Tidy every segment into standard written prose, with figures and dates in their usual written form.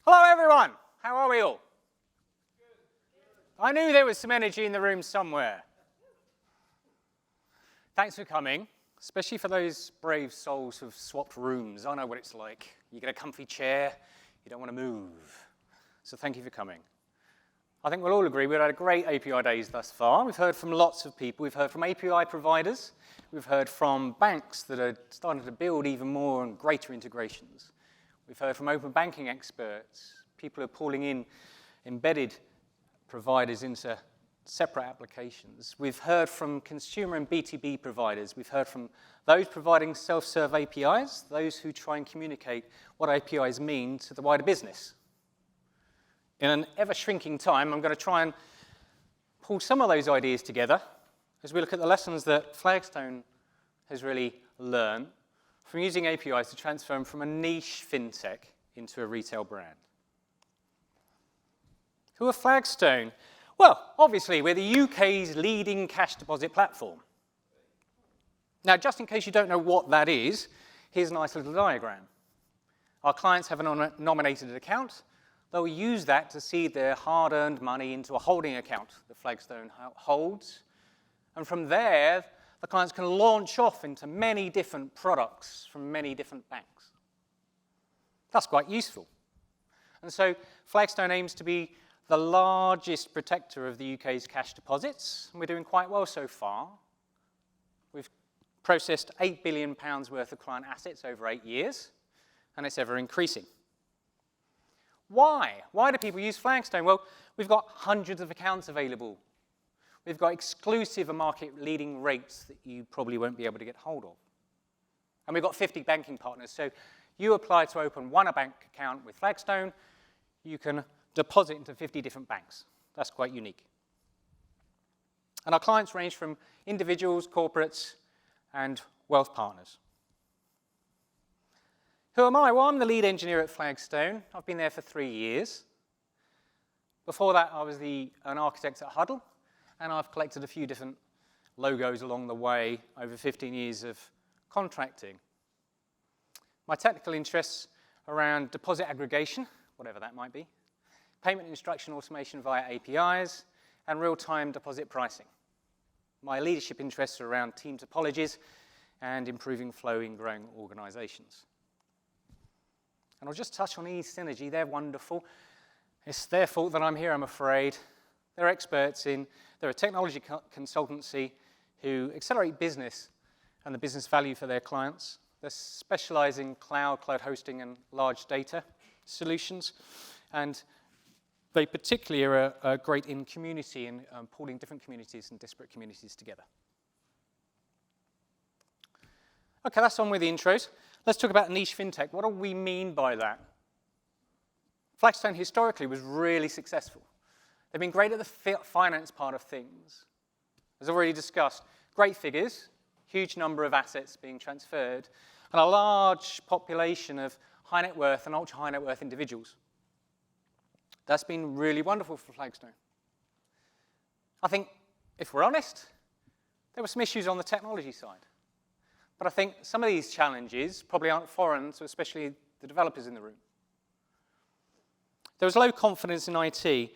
Hello, everyone. How are we all? I knew there was some energy in the room somewhere. Thanks for coming, especially for those brave souls who've swapped rooms. I know what it's like. You get a comfy chair, you don't want to move. So thank you for coming. I think we'll all agree we've had a great API days thus far. We've heard from lots of people. We've heard from API providers. We've heard from banks that are starting to build even more and greater integrations. We've heard from open banking experts, people who are pulling in embedded providers into separate applications. We've heard from consumer and B2B providers. We've heard from those providing self-serve APIs, those who try and communicate what APIs mean to the wider business. In an ever-shrinking time, I'm going to try and pull some of those ideas together as we look at the lessons that Flagstone has really learned from using APIs to transform from a niche fintech into a retail brand. Who are Flagstone? Well, obviously, we're the UK's leading cash deposit platform. Now, just in case you don't know what that is, here's a nice little diagram. Our clients have a nominated account. They'll use that to seed their hard-earned money into a holding account that Flagstone holds. And from there, the clients can launch off into many different products from many different banks. That's quite useful. And so Flagstone aims to be the largest protector of the UK's cash deposits, and we're doing quite well so far. We've processed £8 billion worth of client assets over 8 years, and it's ever increasing. Why? Why do people use Flagstone? Well, we've got hundreds of accounts available. We've got exclusive and market-leading rates that you probably won't be able to get hold of. And we've got 50 banking partners. So you apply to open one bank account with Flagstone, you can deposit into 50 different banks. That's quite unique. And our clients range from individuals, corporates, and wealth partners. Who am I? Well, I'm the lead engineer at Flagstone. I've been there for 3 years. Before that, I was an architect at Huddle, and I've collected a few different logos along the way over 15 years of contracting. My technical interests around deposit aggregation, whatever that might be, payment instruction automation via APIs, and real-time deposit pricing. My leadership interests are around team topologies and improving flow in growing organizations. And I'll just touch on eSynergy. They're wonderful. It's their fault that I'm here, I'm afraid. They're they're a technology consultancy who accelerate business and the business value for their clients. They specialize in cloud hosting, and large data solutions. And they particularly are great in community and pulling different communities and disparate communities together. Okay, that's on with the intros. Let's talk about niche fintech. What do we mean by that? Flagstone historically was really successful. They've been great at the finance part of things. As already discussed, great figures, huge number of assets being transferred, and a large population of high net worth and ultra high net worth individuals. That's been really wonderful for Flagstone. I think, if we're honest, there were some issues on the technology side. But I think some of these challenges probably aren't foreign to especially the developers in the room. There was low confidence in IT.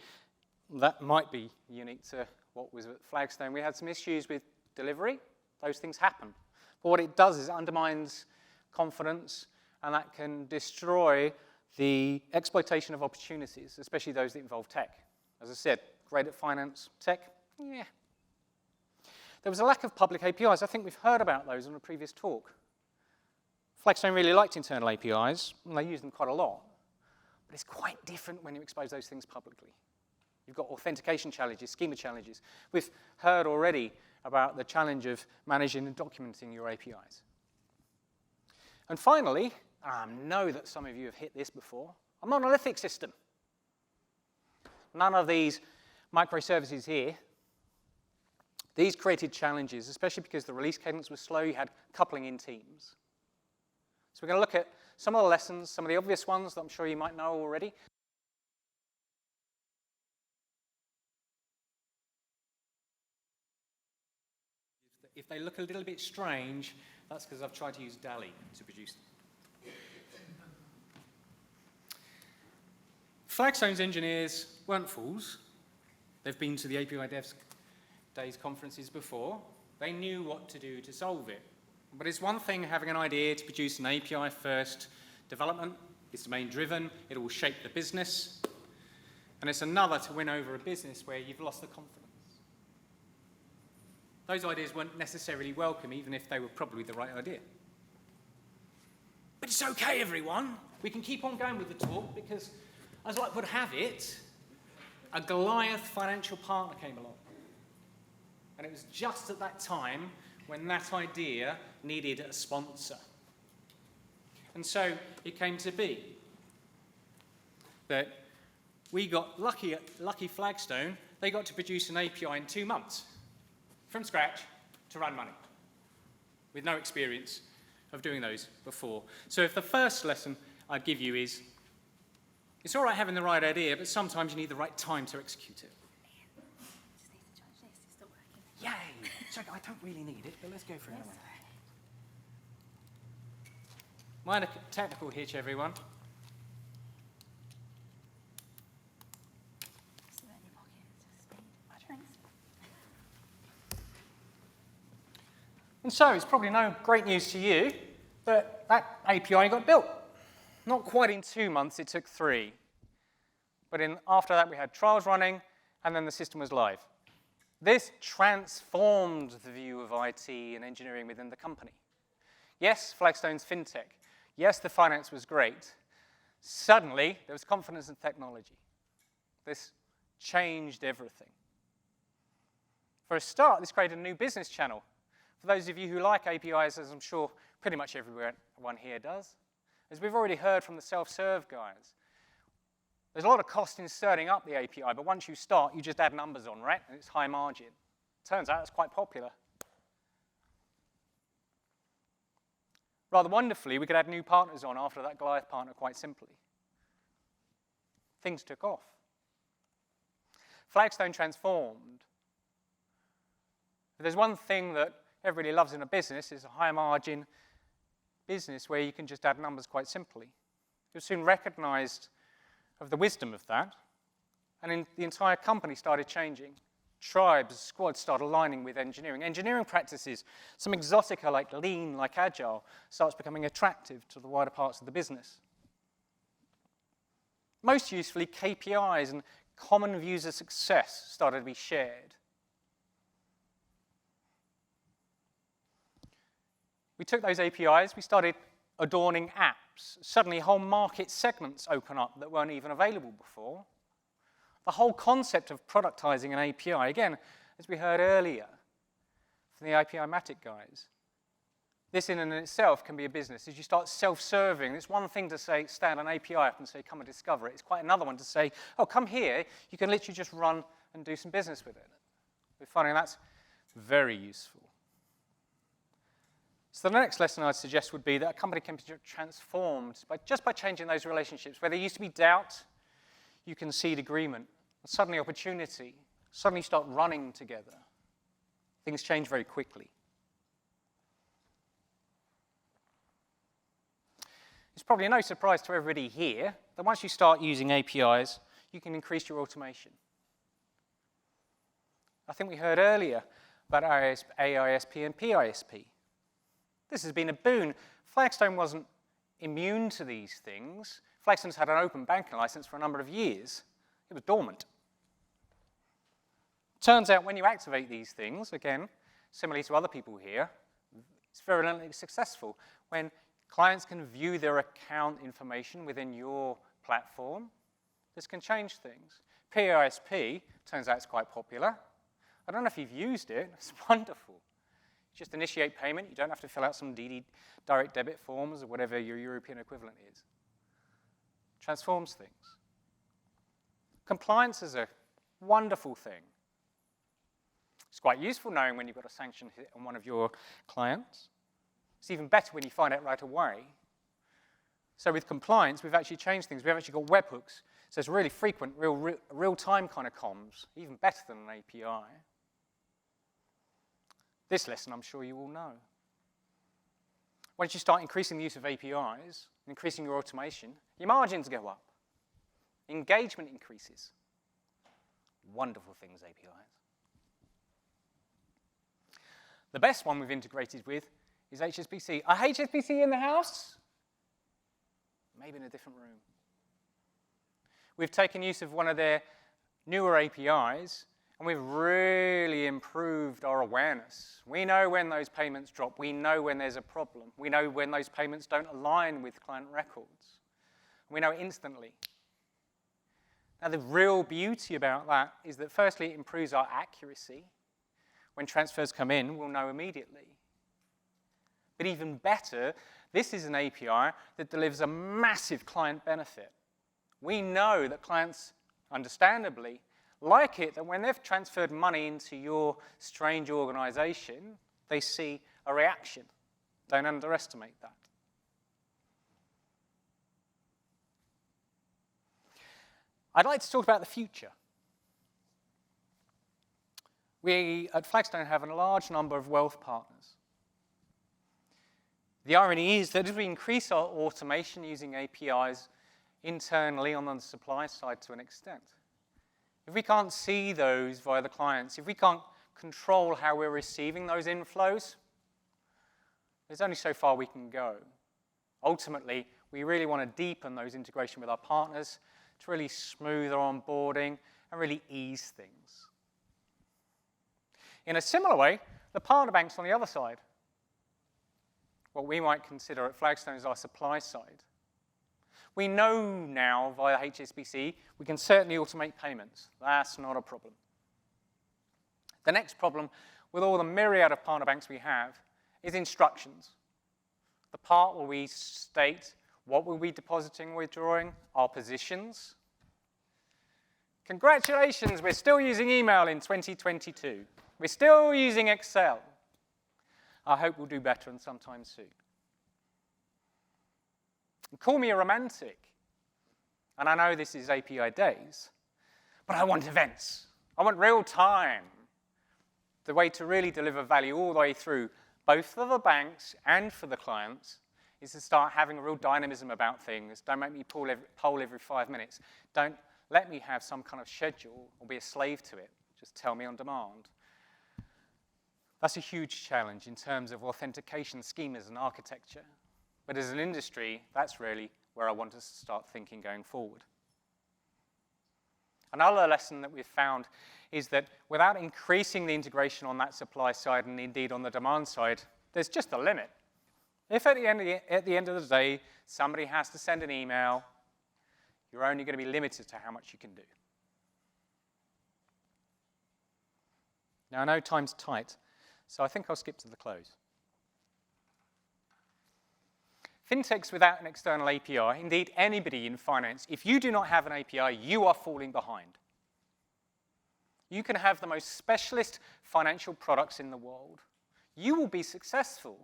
That might be unique to what was at Flagstone. We had some issues with delivery. Those things happen. But what it does is it undermines confidence, and that can destroy the exploitation of opportunities, especially those that involve tech. As I said, great at finance, tech, yeah. There was a lack of public APIs. I think we've heard about those in a previous talk. Flagstone really liked internal APIs, and they use them quite a lot. But it's quite different when you expose those things publicly. You've got authentication challenges, schema challenges. We've heard already about the challenge of managing and documenting your APIs. And finally, I know that some of you have hit this before, a monolithic system. None of these microservices here. These created challenges, especially because the release cadence was slow. You had coupling in teams. So we're going to look at some of the lessons, some of the obvious ones that I'm sure you might know already. If they look a little bit strange, that's because I've tried to use DALL-E to produce them. Flagstone's engineers weren't fools. They've been to the API Devs Days conferences before. They knew what to do to solve it. But it's one thing having an idea to produce an API-first development. It's domain-driven. It will shape the business. And it's another to win over a business where you've lost the confidence. Those ideas weren't necessarily welcome, even if they were probably the right idea. But it's okay, everyone. We can keep on going with the talk because, as luck would have it, a Goliath financial partner came along. And it was just at that time when that idea needed a sponsor. And so it came to be that we got lucky Flagstone. They got to produce an API in 2 months, from scratch, to run money, with no experience of doing those before. So if the first lesson I'd give you is, it's all right having the right idea, but sometimes you need the right time to execute it. Yay! So I don't really need it, but let's go for it anyway. Minor technical hitch, everyone. And so it's probably no great news to you, but that API got built. Not quite in 2 months, it took 3. But after that, we had trials running, and then the system was live. This transformed the view of IT and engineering within the company. Yes, Flagstone's FinTech. Yes, the finance was great. Suddenly, there was confidence in technology. This changed everything. For a start, this created a new business channel. For those of you who like APIs, as I'm sure pretty much everyone here does, as we've already heard from the self-serve guys, there's a lot of cost in starting up the API, but once you start, you just add numbers on, right? And it's high margin. Turns out it's quite popular. Rather wonderfully, we could add new partners on after that Goliath partner quite simply. Things took off. Flagstone transformed. If there's one thing that everybody loves in a business, is a high margin business where you can just add numbers quite simply. It was soon recognized of the wisdom of that, and the entire company started changing. Tribes, squads started aligning with engineering. Engineering practices, some exotica like lean, like agile, starts becoming attractive to the wider parts of the business. Most usefully, KPIs and common views of success started to be shared. We took those APIs, we started adorning apps. Suddenly, whole market segments open up that weren't even available before. The whole concept of productizing an API, again, as we heard earlier from the API-matic guys, this in and itself can be a business. As you start self-serving, it's one thing to say, stand an API up and say, come and discover it. It's quite another one to say, oh, come here. You can literally just run and do some business with it. We're finding that's very useful. So the next lesson I'd suggest would be that a company can be transformed just by changing those relationships. Where there used to be doubt, you concede agreement. Suddenly opportunity. Suddenly start running together. Things change very quickly. It's probably no surprise to everybody here that once you start using APIs, you can increase your automation. I think we heard earlier about AISP and PISP. This has been a boon. Flagstone wasn't immune to these things. Flagstone's had an open banking license for a number of years. It was dormant. Turns out when you activate these things, again, similarly to other people here, it's virulently successful. When clients can view their account information within your platform, this can change things. PISP, turns out it's quite popular. I don't know if you've used it. It's wonderful. Just initiate payment. You don't have to fill out some DD direct debit forms or whatever your European equivalent is. Transforms things. Compliance is a wonderful thing. It's quite useful knowing when you've got a sanction hit on one of your clients. It's even better when you find out right away. So with compliance, we've actually changed things. We've actually got webhooks. So it's really frequent, real-time kind of comms, even better than an API. This lesson, I'm sure you all know. Once you start increasing the use of APIs, increasing your automation, your margins go up. Engagement increases. Wonderful things, APIs. The best one we've integrated with is HSBC. Are HSBC in the house? Maybe in a different room. We've taken use of one of their newer APIs, and we've really improved our awareness. We know when those payments drop. We know when there's a problem. We know when those payments don't align with client records. We know instantly. Now, the real beauty about that is that, firstly, it improves our accuracy. When transfers come in, we'll know immediately. But even better, this is an API that delivers a massive client benefit. We know that clients, understandably, like it that when they've transferred money into your strange organization, they see a reaction. Don't underestimate that. I'd like to talk about the future. We at Flagstone have a large number of wealth partners. The irony is that as we increase our automation using APIs internally on the supply side to an extent, if we can't see those via the clients, if we can't control how we're receiving those inflows, there's only so far we can go. Ultimately, we really want to deepen those integration with our partners to really smooth our onboarding and really ease things. In a similar way, the partner banks on the other side, what we might consider at Flagstone as our supply side. We know now via HSBC we can certainly automate payments. That's not a problem. The next problem with all the myriad of partner banks we have is instructions. The part where we state what we'll be depositing, withdrawing, our positions. Congratulations, we're still using email in 2022. We're still using Excel. I hope we'll do better and sometime soon. And call me a romantic. And I know this is API days, but I want events. I want real time. The way to really deliver value all the way through, both for the banks and for the clients, is to start having a real dynamism about things. Don't make me poll every 5 minutes. Don't let me have some kind of schedule or be a slave to it. Just tell me on demand. That's a huge challenge in terms of authentication schemas and architecture. But as an industry, that's really where I want us to start thinking going forward. Another lesson that we've found is that without increasing the integration on that supply side and indeed on the demand side, there's just a limit. If at the end of the day, somebody has to send an email, you're only going to be limited to how much you can do. Now, I know time's tight, so I think I'll skip to the close. FinTechs without an external API, indeed anybody in finance, if you do not have an API, you are falling behind. You can have the most specialist financial products in the world. You will be successful,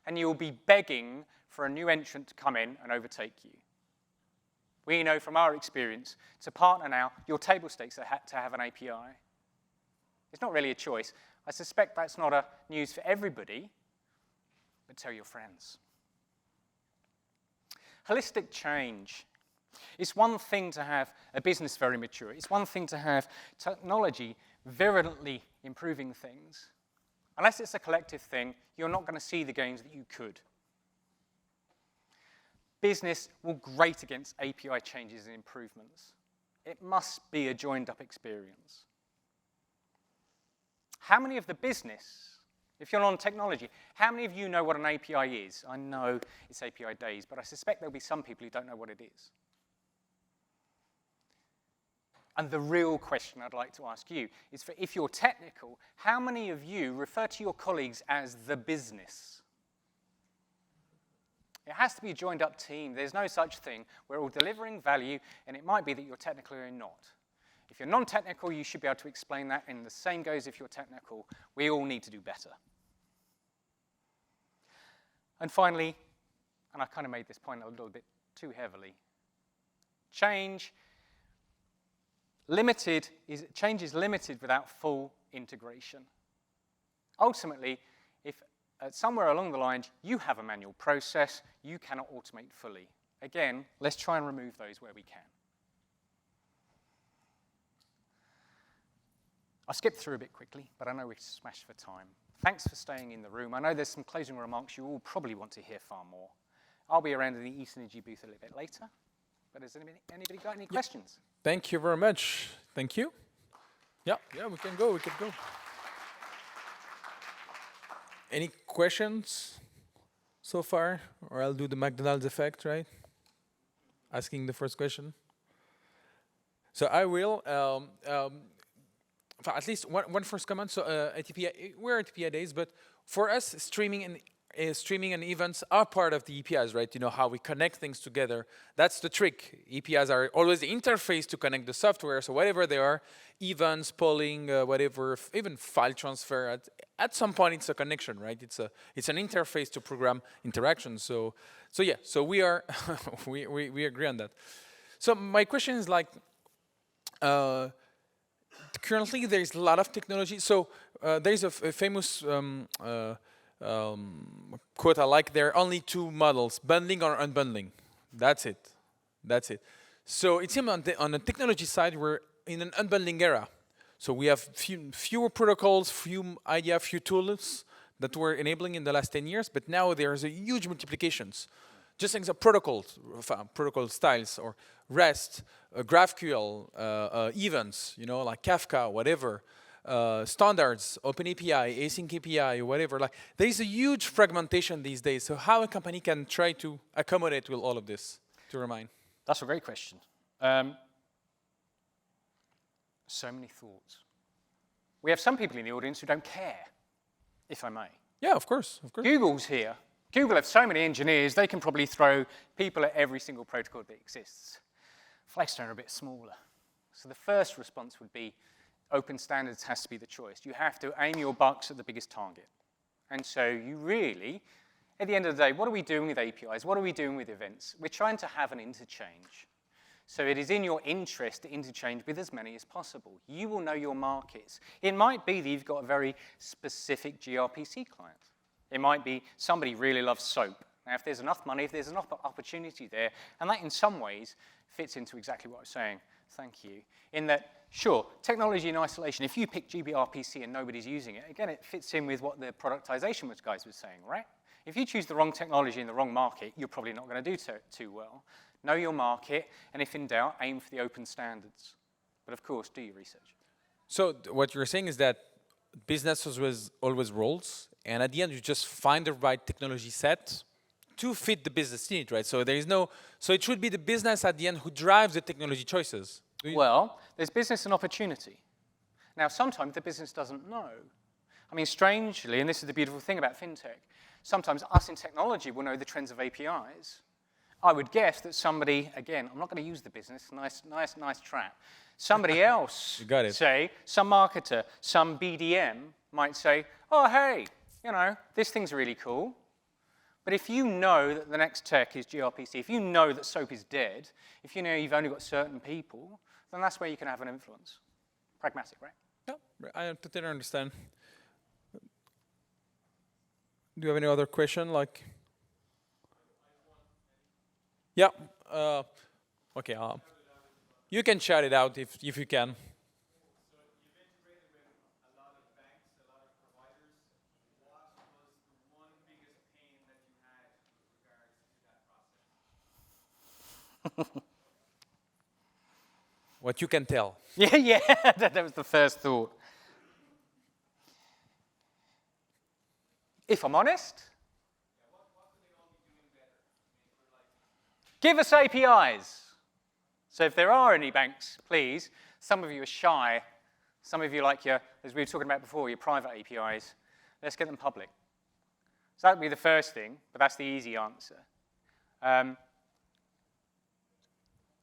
and you will be begging for a new entrant to come in and overtake you. We know from our experience, to partner now, your table stakes are to have an API. It's not really a choice. I suspect that's not a news for everybody, but tell your friends. Holistic change. It's one thing to have a business very mature. It's one thing to have technology virulently improving things. Unless it's a collective thing, you're not going to see the gains that you could. Business will grate against API changes and improvements. It must be a joined-up experience. How many of the business, if you're on technology, how many of you know what an API is? I know it's API days, but I suspect there'll be some people who don't know what it is. And the real question I'd like to ask you is, for if you're technical, how many of you refer to your colleagues as the business? It has to be a joined-up team. There's no such thing. We're all delivering value, and it might be that you're technical or not. If you're non-technical, you should be able to explain that, and the same goes if you're technical. We all need to do better. And finally, and I kind of made this point a little bit too heavily, change is limited without full integration. Ultimately, if somewhere along the line you have a manual process, you cannot automate fully. Again, let's try and remove those where we can. I'll skip through a bit quickly, but I know we're smashed for time. Thanks for staying in the room. I know there's some closing remarks you all probably want to hear far more. I'll be around in the eSynergy booth a little bit later, but has anybody got any questions? Thank you very much. Thank you. Yeah, we can go. Any questions so far? Or I'll do the McDonald's effect, right? Asking the first question. So I will. At least one first comment. So we're at Apidays, but for us, streaming and events are part of the APIs, right? You know how we connect things together. That's the trick. APIs are always the interface to connect the software. So whatever they are, events, polling, whatever, even file transfer. At some point, it's a connection, right? It's an interface to program interactions. So we are we agree on that. So my question is like. Currently, there's a lot of technology. So there's a famous quote I like. There are only two models: bundling or unbundling. That's it. So it seems on the technology side, we're in an unbundling era. So we have fewer protocols, few ideas, few tools that we're enabling in the last 10 years. But now there's a huge multiplications. Just things of protocols, protocol styles, or REST, GraphQL, events, you know, like Kafka, whatever, standards, OpenAPI, async API, whatever. Like, there is a huge fragmentation these days. So how a company can try to accommodate with all of this, to remind? That's a great question. So many thoughts. We have some people in the audience who don't care, if I may. Yeah, of course. Google's here. Google have so many engineers, they can probably throw people at every single protocol that exists. Flagstone are a bit smaller. So the first response would be open standards has to be the choice. You have to aim your bucks at the biggest target. And so you really, at the end of the day, what are we doing with APIs? What are we doing with events? We're trying to have an interchange. So it is in your interest to interchange with as many as possible. You will know your markets. It might be that you've got a very specific gRPC client. It might be somebody really loves soap. Now, if there's enough money, if there's enough opportunity there, and that in some ways fits into exactly what I was saying, thank you, in that, sure, technology in isolation, if you pick gRPC and nobody's using it, again, it fits in with what the productization guys were saying, right? If you choose the wrong technology in the wrong market, you're probably not going to do too well. Know your market, and if in doubt, aim for the open standards. But of course, do your research. So what you're saying is that business was always roles, and at the end, you just find the right technology set to fit the business need, right? So there is no, so it should be the business at the end who drives the technology choices. Well, there's business and opportunity. Now, sometimes the business doesn't know. I mean, strangely, and this is the beautiful thing about FinTech, sometimes us in technology will know the trends of APIs. I would guess that somebody, again, I'm not going to use the business, nice trap. Somebody else, you got it. Say, some marketer, some BDM might say, oh, hey, you know, this thing's really cool. But if you know that the next tech is gRPC, if you know that soap is dead, if you know you've only got certain people, then that's where you can have an influence. Pragmatic, right? Yeah, I totally understand. Do you have any other question? Like, yeah. Okay. You can shout it out if you can. What you can tell. Yeah, that was the first thought. If I'm honest, give us APIs. So if there are any banks, please, some of you are shy, some of you like your, as we were talking about before, your private APIs, let's get them public. So that would be the first thing, but that's the easy answer.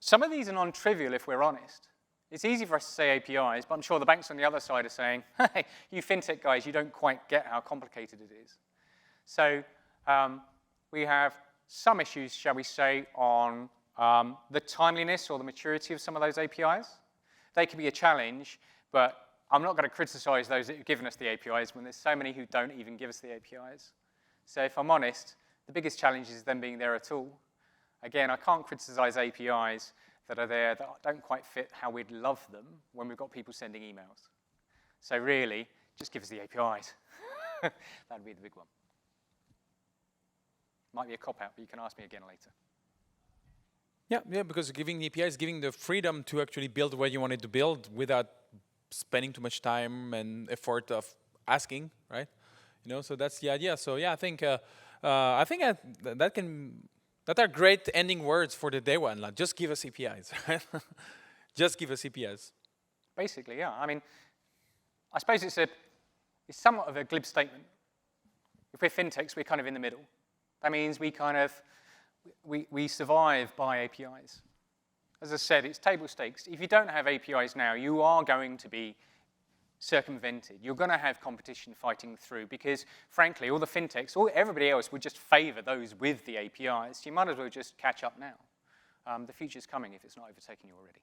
Some of these are non-trivial if we're honest. It's easy for us to say APIs, but I'm sure the banks on the other side are saying, hey, you FinTech guys, you don't quite get how complicated it is. So we have some issues, shall we say, on the timeliness or the maturity of some of those APIs. They can be a challenge, but I'm not going to criticize those that have given us the APIs when there's so many who don't even give us the APIs. So if I'm honest, the biggest challenge is them being there at all. Again, I can't criticize APIs that are there that don't quite fit how we'd love them when we've got people sending emails. So really, just give us the APIs. That'd be the big one. Might be a cop-out, but you can ask me again later. Yeah, because giving the API is giving the freedom to actually build what you wanted to build without spending too much time and effort of asking, right? You know, so that's the idea. So yeah, I think that are great ending words for the day one. Like, just give us APIs, right? Just give us APIs. Basically, yeah. I mean, I suppose it's somewhat of a glib statement. If we're fintechs, we're kind of in the middle. That means we kind of we survive by APIs. As I said, it's table stakes. If you don't have APIs now, you are going to be circumvented. You're going to have competition fighting through because, frankly, all the fintechs, everybody else would just favor those with the APIs. You might as well just catch up now. The future's coming if it's not overtaking you already.